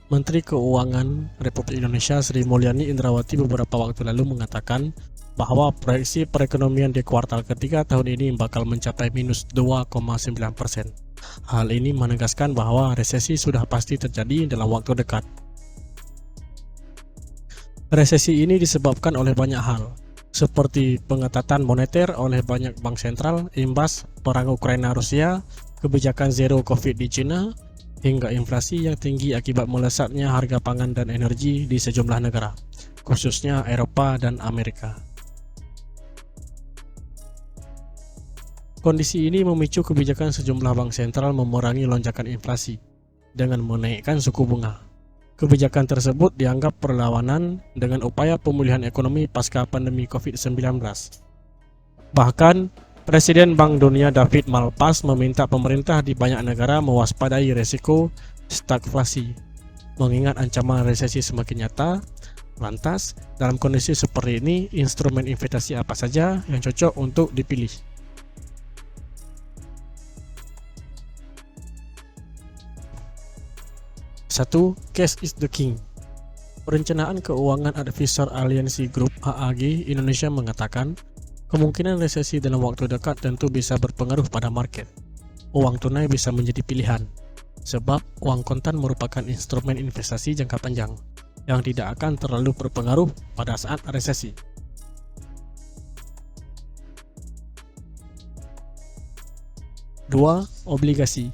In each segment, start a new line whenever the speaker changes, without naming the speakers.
Menteri Keuangan Republik Indonesia Sri Mulyani Indrawati beberapa waktu lalu mengatakan bahwa proyeksi perekonomian di kuartal ketiga tahun ini bakal mencapai minus 2,9%. Hal ini menegaskan bahwa resesi sudah pasti terjadi dalam waktu dekat. Resesi ini disebabkan oleh banyak hal, seperti pengetatan moneter oleh banyak bank sentral, imbas perang Ukraina-Rusia, kebijakan zero COVID di China, hingga inflasi yang tinggi akibat melesatnya harga pangan dan energi di sejumlah negara, khususnya Eropa dan Amerika. Kondisi ini memicu kebijakan sejumlah bank sentral memerangi lonjakan inflasi dengan menaikkan suku bunga. Kebijakan tersebut dianggap perlawanan dengan upaya pemulihan ekonomi pasca pandemi COVID-19. Bahkan, Presiden Bank Dunia David Malpass meminta pemerintah di banyak negara mewaspadai resiko stagflasi, mengingat ancaman resesi semakin nyata. Lantas, dalam kondisi seperti ini, instrumen investasi apa saja yang cocok untuk dipilih? Satu, Cash is the King. Perencanaan Keuangan Advisor Aliansi Group AAG Indonesia mengatakan, kemungkinan resesi dalam waktu dekat tentu bisa berpengaruh pada market. Uang tunai bisa menjadi pilihan, sebab uang kontan merupakan instrumen investasi jangka panjang yang tidak akan terlalu berpengaruh pada saat resesi. Dua, obligasi.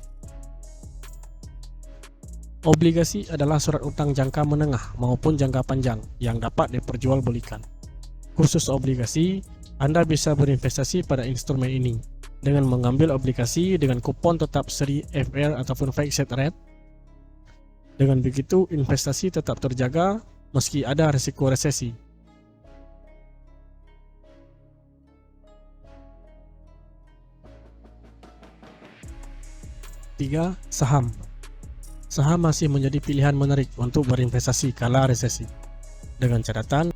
Obligasi adalah surat utang jangka menengah maupun jangka panjang yang dapat diperjualbelikan. Khusus obligasi, Anda bisa berinvestasi pada instrumen ini dengan mengambil obligasi dengan kupon tetap seri FR ataupun fixed rate. Dengan begitu, investasi tetap terjaga meski ada risiko resesi. Tiga, saham. Saham masih menjadi pilihan menarik untuk berinvestasi kala resesi, dengan catatan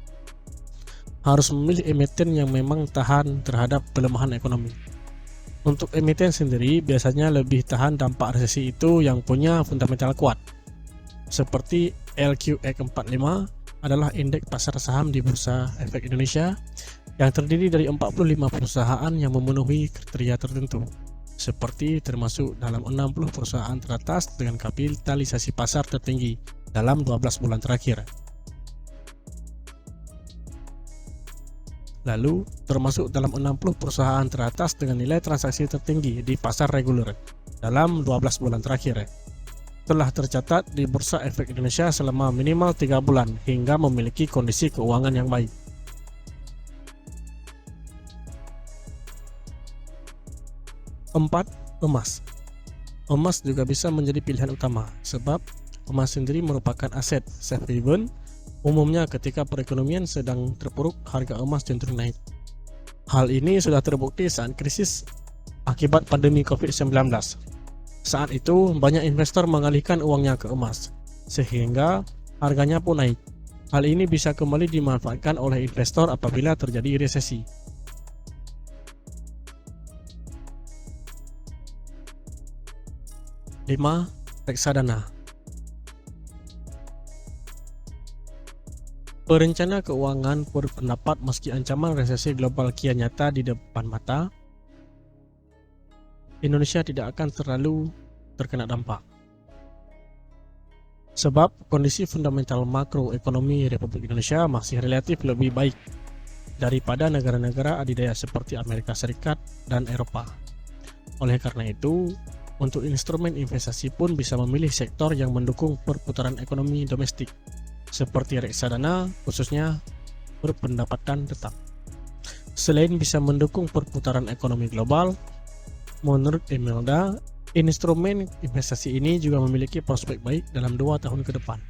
harus memilih emiten yang memang tahan terhadap pelemahan ekonomi. Untuk emiten sendiri biasanya lebih tahan dampak resesi itu yang punya fundamental kuat, seperti LQX45 adalah indeks pasar saham di Bursa Efek Indonesia yang terdiri dari 45 perusahaan yang memenuhi kriteria tertentu, seperti termasuk dalam 60 perusahaan teratas dengan kapitalisasi pasar tertinggi dalam 12 bulan terakhir. Lalu, termasuk dalam 60 perusahaan teratas dengan nilai transaksi tertinggi di pasar reguler dalam 12 bulan terakhir. Telah tercatat di Bursa Efek Indonesia selama minimal 3 bulan hingga memiliki kondisi keuangan yang baik. 4. Emas. Emas juga bisa menjadi pilihan utama, sebab emas sendiri merupakan aset safe haven. Umumnya ketika perekonomian sedang terpuruk, harga emas cenderung naik. Hal ini sudah terbukti saat krisis akibat pandemi COVID-19. Saat itu, banyak investor mengalihkan uangnya ke emas, sehingga harganya pun naik. Hal ini bisa kembali dimanfaatkan oleh investor apabila terjadi resesi. 5. Reksadana. Perencana keuangan berpendapat meski ancaman resesi global kian nyata di depan mata, Indonesia tidak akan terlalu terkena dampak. Sebab kondisi fundamental makroekonomi Republik Indonesia masih relatif lebih baik daripada negara-negara adidaya seperti Amerika Serikat dan Eropa. Oleh karena itu, untuk instrumen investasi pun bisa memilih sektor yang mendukung perputaran ekonomi domestik, seperti reksadana khususnya berpendapatan tetap. Selain bisa mendukung perputaran ekonomi global, menurut Imelda, instrumen investasi ini juga memiliki prospek baik dalam 2 tahun ke depan.